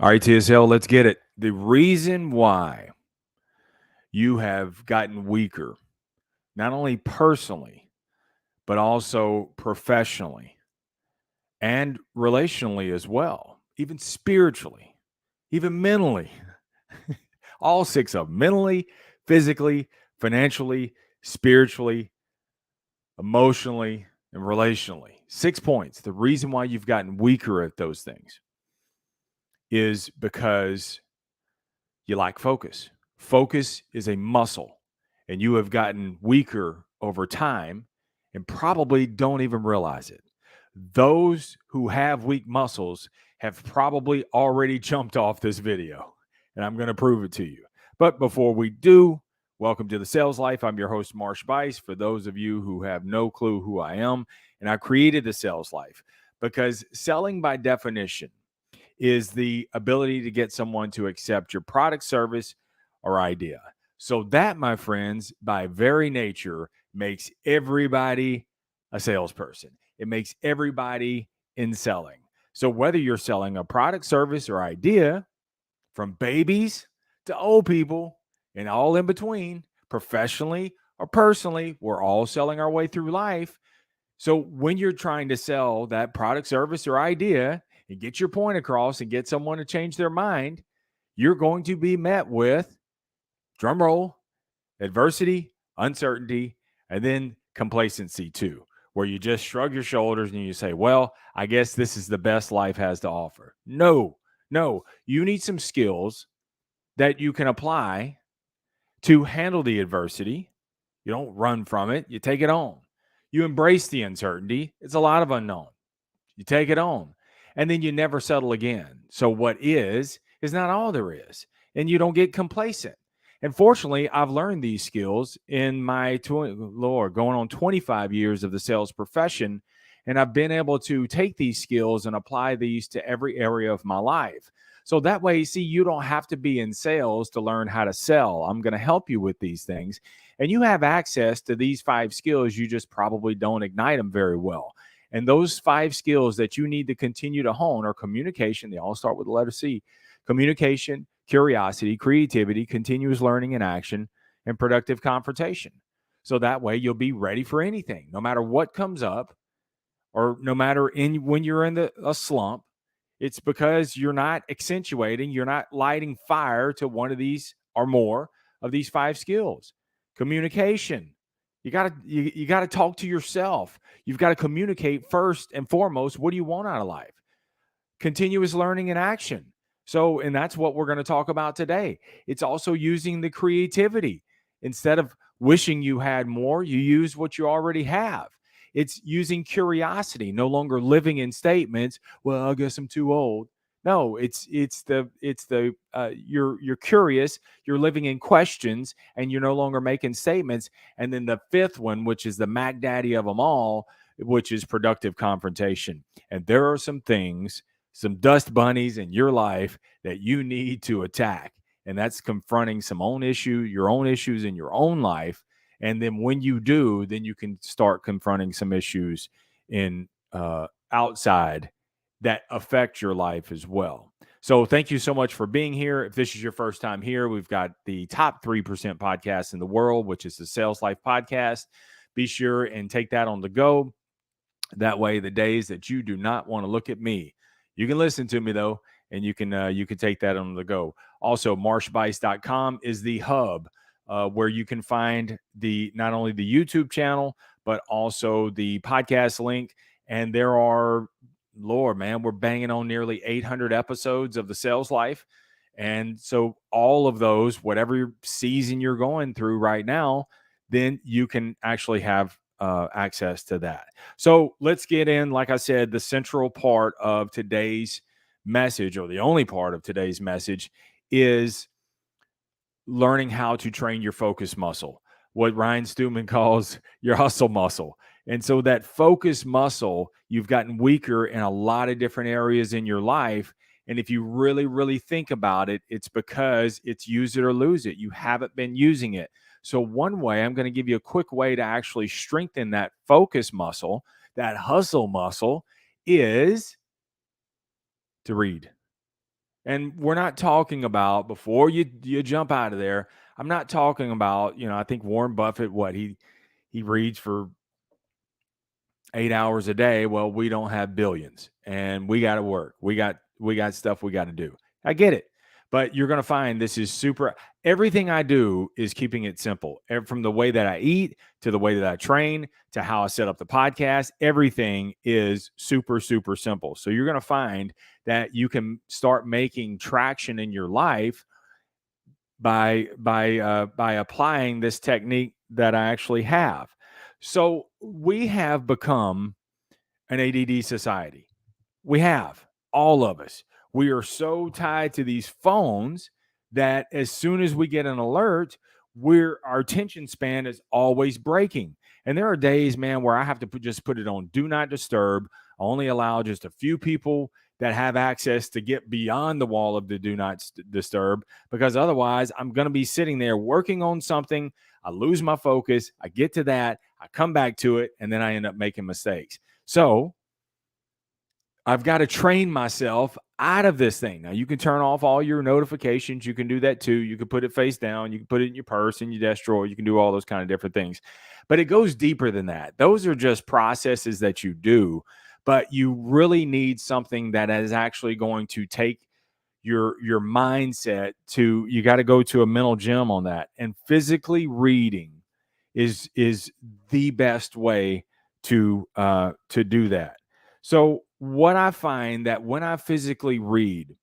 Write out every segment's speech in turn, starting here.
All right, TSL, let's get it. The reason why you have gotten weaker, not only personally, but also professionally and relationally as well, even spiritually, even mentally, all six of them, mentally, physically, financially, spiritually, emotionally, and relationally. 6 points. The reason why you've gotten weaker at those things is because you lack focus. Focus is a muscle, and you have gotten weaker over time and probably don't even realize it. Those who have weak muscles have probably already jumped off this video, and I'm going to prove it to you. But before we do, welcome to the Sales Life. I'm your host, Marsh Bice. For those of you who have no clue who I am, and I created the Sales Life because selling by definition is the ability to get someone to accept your product, service, or idea. So that, my friends, by very nature, makes everybody a salesperson. It makes everybody in selling. So whether you're selling a product, service, or idea, from babies to old people and all in between, professionally or personally, we're all selling our way through life. So when you're trying to sell that product, service, or idea and get your point across and get someone to change their mind, you're going to be met with, drum roll, adversity, uncertainty, and then complacency too, where you just shrug your shoulders and you say, well, I guess this is the best life has to offer. No, you need some skills that you can apply to handle the adversity. You don't run from it, you take it on. You embrace the uncertainty. It's a lot of unknown. You take it on, and then you never settle again. So what is not all there is, and you don't get complacent. And fortunately, I've learned these skills in my going on 25 years of the sales profession, and I've been able to take these skills and apply these to every area of my life. So that way, see, you don't have to be in sales to learn how to sell. I'm going to help you with these things. And you have access to these 5 skills. You just probably don't ignite them very well. And those 5 skills that you need to continue to hone are communication. They all start with the letter C. Communication, curiosity, creativity, continuous learning and action, and productive confrontation. So that way you'll be ready for anything, no matter what comes up, or no matter when you're in a slump. It's because you're not accentuating, you're not lighting fire to one of these or more of these 5 skills. Communication. You got to talk to yourself. You've got to communicate first and foremost. What do you want out of life? Continuous learning and action. So, and that's what we're going to talk about today. It's also using the creativity. Instead of wishing you had more, you use what you already have. It's using curiosity, no longer living in statements. Well, I guess I'm too old. No, you're curious, you're living in questions, and you're no longer making statements. And then the 5th one, which is the Mac Daddy of them all, which is productive confrontation. And there are some things, some dust bunnies in your life that you need to attack. And that's confronting your own issues in your own life. And then when you do, then you can start confronting some issues in outside that affect your life as well. So thank you so much for being here. If this is your first time here, we've got the top 3% podcast in the world, which is the Sales Life Podcast. Be sure and take that on the go. That way, the days that you do not want to look at me, you can listen to me though, and you can take that on the go. Also, marshbice.com is the hub where you can find not only the YouTube channel, but also the podcast link. And there are, Lord, man, we're banging on nearly 800 episodes of the Sales Life. And so all of those, whatever season you're going through right now, then you can actually have access to that. So let's get in, like I said, the central part of today's message, or the only part of today's message, is learning how to train your focus muscle, what Ryan Stewman calls your hustle muscle. And so that focus muscle, you've gotten weaker in a lot of different areas in your life. And if you really, really think about it, it's because it's use it or lose it. You haven't been using it. So one way, I'm going to give you a quick way to actually strengthen that focus muscle, that hustle muscle, is to read. And we're not talking about, before you jump out of there, I'm not talking about, I think Warren Buffett, what he reads for 8 hours a day. Well, we don't have billions and we got to work. We got stuff we got to do. I get it. But you're going to find this is super. Everything I do is keeping it simple. From the way that I eat to the way that I train to how I set up the podcast, everything is super, super simple. So you're going to find that you can start making traction in your life by applying this technique that I actually have. So we have become an ADD society. We have, all of us. We are so tied to these phones that as soon as we get an alert, our attention span is always breaking. And there are days, man, where I have to just put it on do not disturb. I only allow just a few people that have access to get beyond the wall of the do not disturb, because otherwise I'm going to be sitting there working on something. I lose my focus. I get to that. I come back to it, and then I end up making mistakes. So I've got to train myself out of this thing. Now, you can turn off all your notifications. You can do that too. You can put it face down. You can put it in your purse, in your desk drawer. You can do all those kind of different things. But it goes deeper than that. Those are just processes that you do. But you really need something that is actually going to take your mindset to, you got to go to a mental gym on that. And physically reading is the best way to do that. So what I find that when I physically read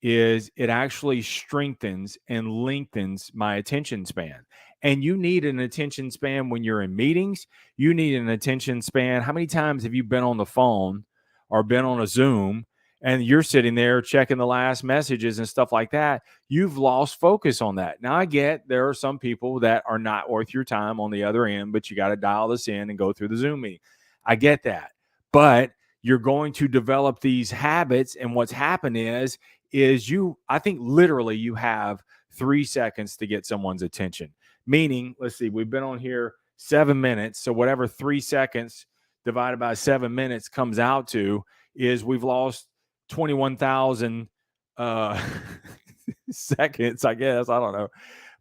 is it actually strengthens and lengthens my attention span. And you need an attention span when you're in meetings. You need an attention span. How many times have you been on the phone or been on a Zoom and you're sitting there checking the last messages and stuff like that? You've lost focus on that. Now, I get there are some people that are not worth your time on the other end, but you got to dial this in and go through the Zoom meeting. I get that. But you're going to develop these habits. And what's happened is I think literally you have 3 seconds to get someone's attention. Meaning, let's see, we've been on here 7 minutes. So whatever 3 seconds divided by 7 minutes comes out to is we've lost 21,000 seconds, I guess. I don't know.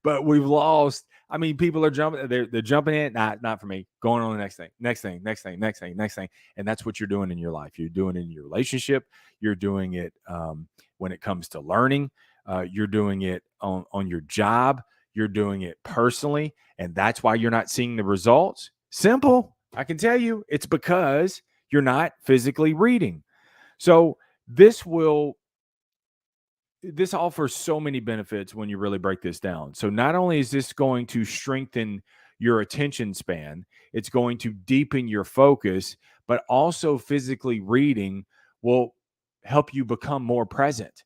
But we've lost. I mean, people are jumping. They're jumping in. Not for me. Going on the next thing, next thing, next thing, next thing, next thing. And that's what you're doing in your life. You're doing it in your relationship. You're doing it when it comes to learning. You're doing it on your job. You're doing it personally. And that's why you're not seeing the results. Simple. I can tell you it's because you're not physically reading. So this offers so many benefits when you really break this down. So not only is this going to strengthen your attention span, it's going to deepen your focus, but also physically reading will help you become more present.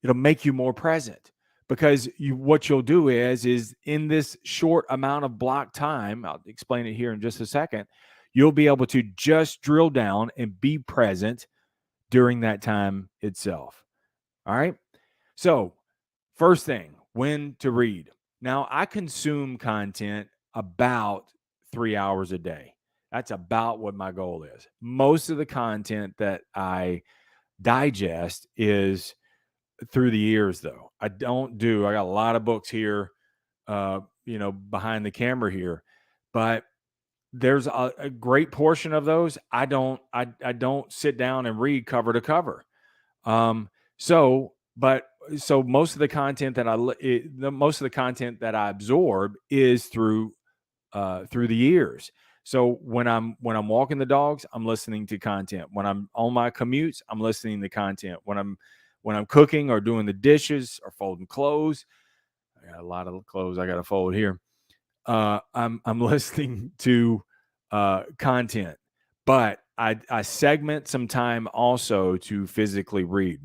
It'll make you more present because what you'll do is in this short amount of block time, I'll explain it here in just a second, you'll be able to just drill down and be present during that time itself. All right. So, first thing, when to read. Now, I consume content about 3 hours a day. That's about what my goal is. Most of the content that I digest is through the ears, though. I got a lot of books here, behind the camera here, but there's a great portion of those I don't sit down and read cover to cover. Um, so, but so most of the content that I absorb is through the ears. So when I'm walking the dogs, I'm listening to content. When I'm on my commutes, I'm listening to content. When I'm cooking or doing the dishes or folding clothes, I got a lot of clothes I got to fold here. I'm listening to content, but I segment some time also to physically read.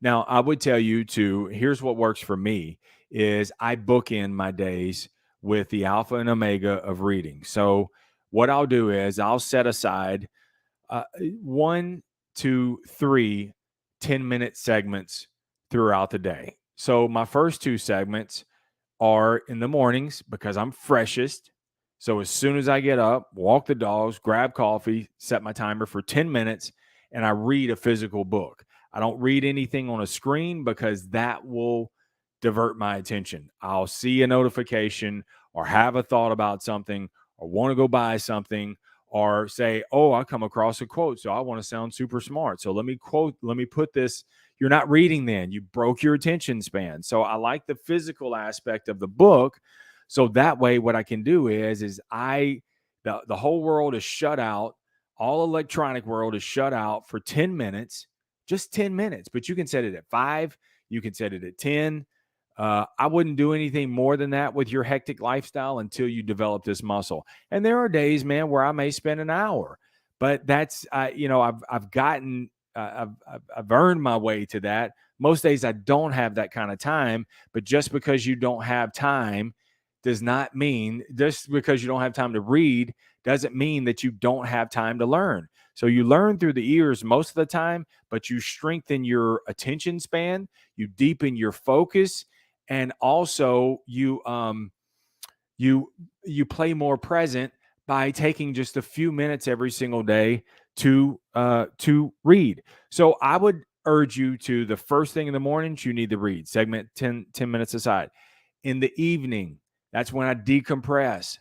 Now, I would tell you here's what works for me is I bookend my days with the alpha and omega of reading. So what I'll do is I'll set aside 1 to 3 10-minute segments throughout the day. So my first 2 segments are in the mornings because I'm freshest. So as soon as I get up, walk the dogs, grab coffee, set my timer for 10 minutes, and I read a physical book. I don't read anything on a screen because that will divert my attention. I'll see a notification or have a thought about something or want to go buy something or say, oh, I come across a quote, so I want to sound super smart. So let me put this. You're not reading then. You broke your attention span. So I like the physical aspect of the book. So that way, what I can do is the whole world is shut out. All electronic world is shut out for 10 minutes, just 10 minutes, but you can set it at 5, you can set it at 10. I wouldn't do anything more than that with your hectic lifestyle until you develop this muscle. And there are days, man, where I may spend an hour, but that's, I've gotten, I've earned my way to that. Most days I don't have that kind of time, but just because you don't have time does not mean, just because you don't have time to read doesn't mean that you don't have time to learn. So you learn through the ears most of the time, but you strengthen your attention span, you deepen your focus, and also you play more present by taking just a few minutes every single day to read. So I would urge you to, the first thing in the mornings you need to read, segment 10 minutes aside. In the evening, that's when I decompress,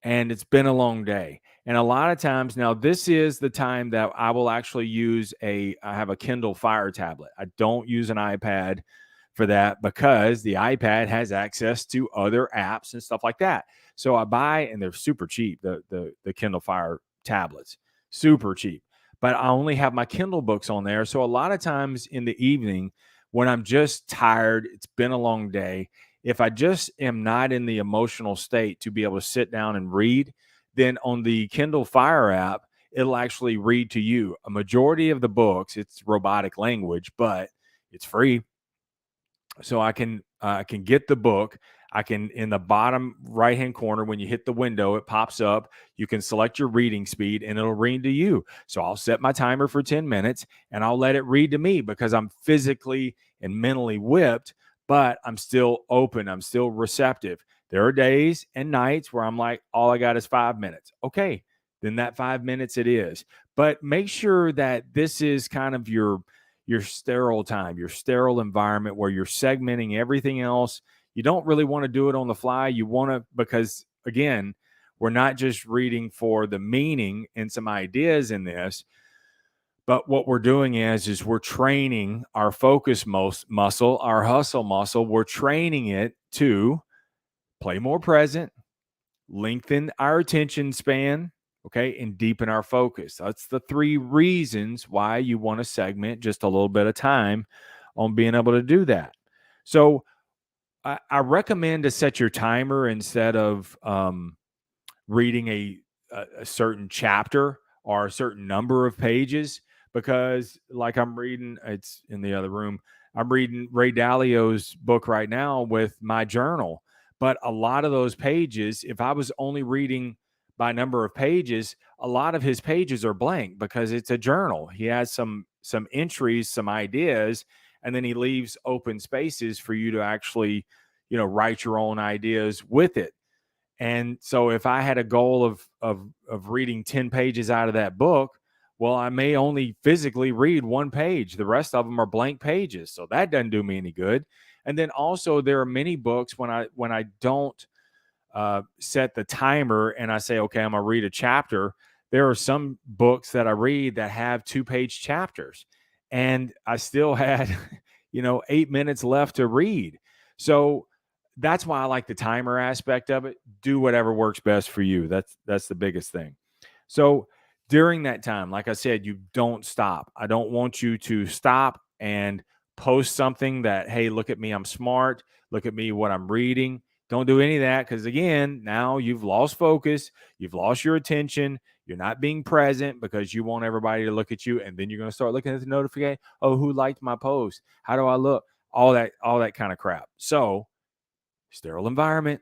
and it's been a long day. And a lot of times now, this is the time that I will actually I have a Kindle Fire tablet. I don't use an iPad for that because the iPad has access to other apps and stuff like that. So I buy, and they're super cheap, the Kindle Fire tablets, super cheap. But I only have my Kindle books on there. So a lot of times in the evening, when I'm just tired, it's been a long day, if I just am not in the emotional state to be able to sit down and read, then on the Kindle Fire app, it'll actually read to you. A majority of the books, it's robotic language, but it's free. So I can get the book. I can, in the bottom right hand corner, when you hit the window, it pops up. You can select your reading speed and it'll read to you. So I'll set my timer for 10 minutes and I'll let it read to me because I'm physically and mentally whipped, but I'm still open. I'm still receptive. There are days and nights where I'm like, all I got is 5 minutes. Okay, then that 5 minutes it is. But make sure that this is kind of your sterile time, your sterile environment where you're segmenting everything else. You don't really want to do it on the fly. You want to, because again, we're not just reading for the meaning and some ideas in this, but what we're doing is we're training our focus muscle, our hustle muscle. We're training it to play more present, lengthen our attention span, okay, and deepen our focus. That's the 3 reasons why you want to segment just a little bit of time on being able to do that. So I recommend to set your timer instead of reading a certain chapter or a certain number of pages, because like I'm reading, it's in the other room, I'm reading Ray Dalio's book right now with my journal. But a lot of those pages, if I was only reading by number of pages, a lot of his pages are blank because it's a journal. He has some entries, some ideas, and then he leaves open spaces for you to actually, write your own ideas with it. And so if I had a goal of reading 10 pages out of that book, well, I may only physically read 1 page. The rest of them are blank pages. So that doesn't do me any good. And then also there are many books when I don't set the timer and I say, okay, I'm gonna read a chapter. There are some books that I read that have 2-page chapters, and I still had, 8 minutes left to read. So that's why I like the timer aspect of it. Do whatever works best for you. That's the biggest thing. So during that time, like I said, you don't stop. I don't want you to stop and post something that, hey, look at me, I'm smart. Look at me, what I'm reading. Don't do any of that, because again, now you've lost focus, you've lost your attention, you're not being present because you want everybody to look at you, and then you're going to start looking at the notification. Oh, who liked my post? How do I look? All that kind of crap. So, sterile environment,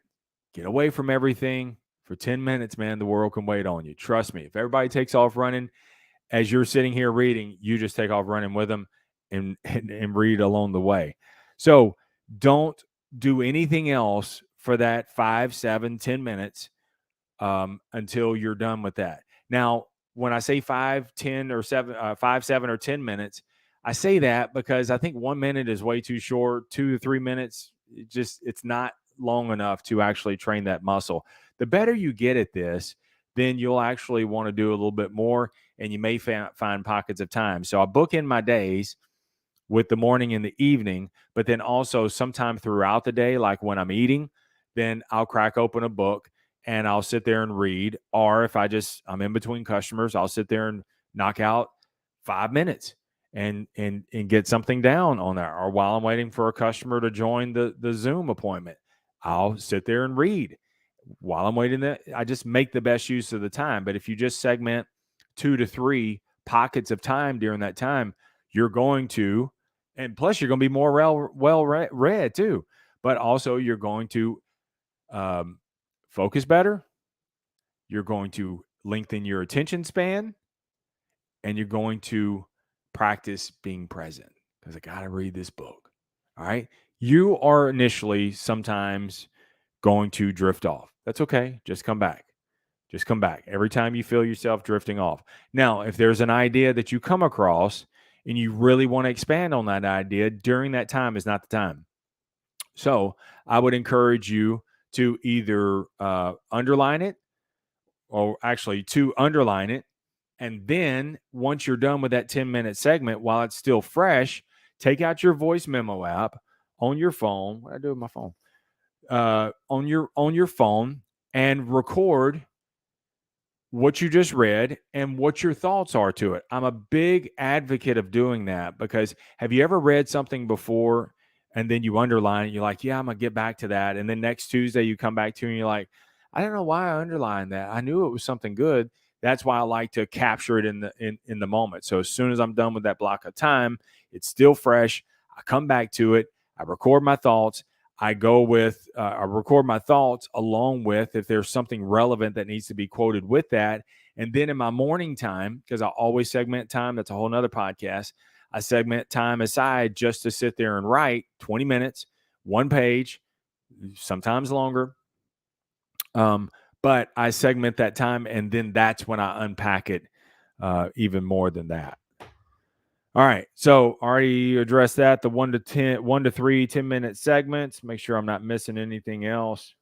get away from everything for 10 minutes, man. The world can wait on you. Trust me. If everybody takes off running as you're sitting here reading, you just take off running with them and read along the way. So don't do anything else for that 5, 7, 10 minutes until you're done with that. Now, when I say 5, 10, or 7, 5, 7, or 10 minutes, I say that because I think 1 minute is way too short. 2 to 3 minutes, it's not long enough to actually train that muscle. The better you get at this, then you'll actually want to do a little bit more, and you may find pockets of time. So I book in my days with the morning and the evening, but then also sometime throughout the day, like when I'm eating, then I'll crack open a book and I'll sit there and read. Or if I'm in between customers, I'll sit there and knock out 5 minutes and get something down on there. Or while I'm waiting for a customer to join the Zoom appointment, I'll sit there and read. While I'm waiting there, I just make the best use of the time. But if you just segment 2 to 3 pockets of time during that time, you're going to, and plus you're going to be more read too. But also you're going to focus better. You're going to lengthen your attention span, and you're going to practice being present because I got to read this book. All right. You are initially sometimes going to drift off. That's okay. Just come back. Just come back every time you feel yourself drifting off. Now, if there's an idea that you come across and you really want to expand on that idea, during that time is not the time. So I would encourage you to either underline it, or actually to underline it. And then once you're done with that 10-minute segment, while it's still fresh, take out your voice memo app on your phone. What do I do with my phone? On your phone, and record what you just read and what your thoughts are to it. I'm a big advocate of doing that because have you ever read something before and then you underline it? You're like, yeah, I'm going to get back to that. And then next Tuesday you come back to it and you're like, I don't know why I underlined that. I knew it was something good. That's why I like to capture it in the moment. So as soon as I'm done with that block of time, it's still fresh. I come back to it. I record my thoughts. I record my thoughts along with if there's something relevant that needs to be quoted with that. And then in my morning time, because I always segment time, that's a whole nother podcast. I segment time aside just to sit there and write 20 minutes, one page, sometimes longer. But I segment that time, and then that's when I unpack it even more than that. All right. So already addressed that, the 1 to 3 10-minute segments. Make sure I'm not missing anything else.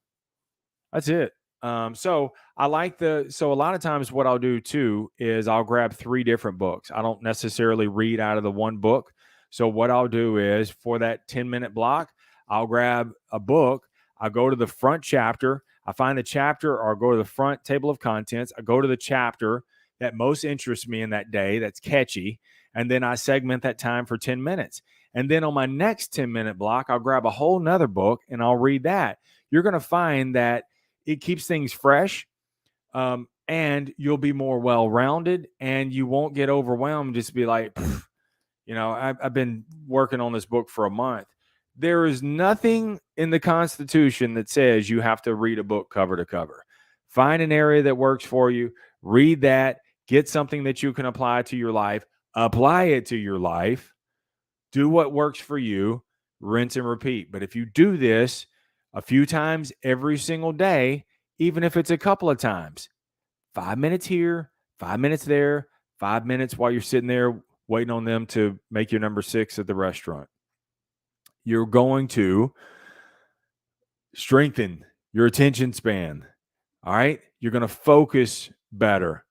That's it. So a lot of times what I'll do too is I'll grab 3 different books. I don't necessarily read out of the one book. So what I'll do is for that 10-minute block, I'll grab a book. I'll go to the front chapter. I find the chapter, or go to the front table of contents. I go to the chapter that most interests me in that day, that's catchy. And then I segment that time for 10 minutes. And then on my next 10-minute block, I'll grab a whole nother book and I'll read that. You're going to find that it keeps things fresh, and you'll be more well-rounded, and you won't get overwhelmed. Just be like, I've been working on this book for a month. There is nothing in the Constitution that says you have to read a book cover to cover. Find an area that works for you, read that, get something that you can apply to your life, apply it to your life, do what works for you, rinse and repeat. But if you do this a few times every single day, even if it's a couple of times, 5 minutes here, 5 minutes there, 5 minutes while you're sitting there waiting on them to make your number 6 at the restaurant, you're going to strengthen your attention span. All right. You're going to focus better,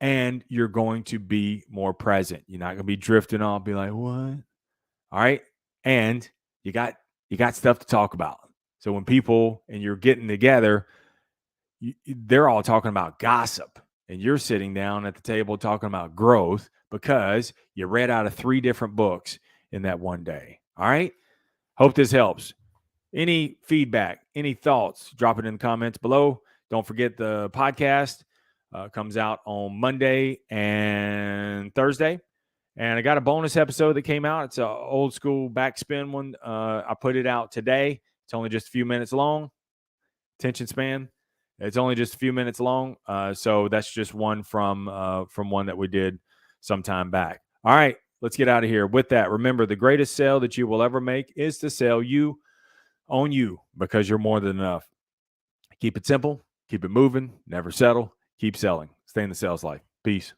and you're going to be more present. You're not going to be drifting off, be like, what? All right. And you got stuff to talk about. So when people and you're getting together, they're all talking about gossip, and you're sitting down at the table talking about growth because you read out of 3 different books in that one day. All right. Hope this helps. Any feedback, any thoughts, drop it in the comments below. Don't forget the podcast comes out on Monday and Thursday. And I got a bonus episode that came out. It's an old school backspin one. I put it out today. It's only just a few minutes long. Attention span. It's only just a few minutes long. So that's just one from one that we did some time back. All right, let's get out of here. With that, remember, the greatest sale that you will ever make is to sell you on you, because you're more than enough. Keep it simple. Keep it moving. Never settle. Keep selling. Stay in the sales life. Peace.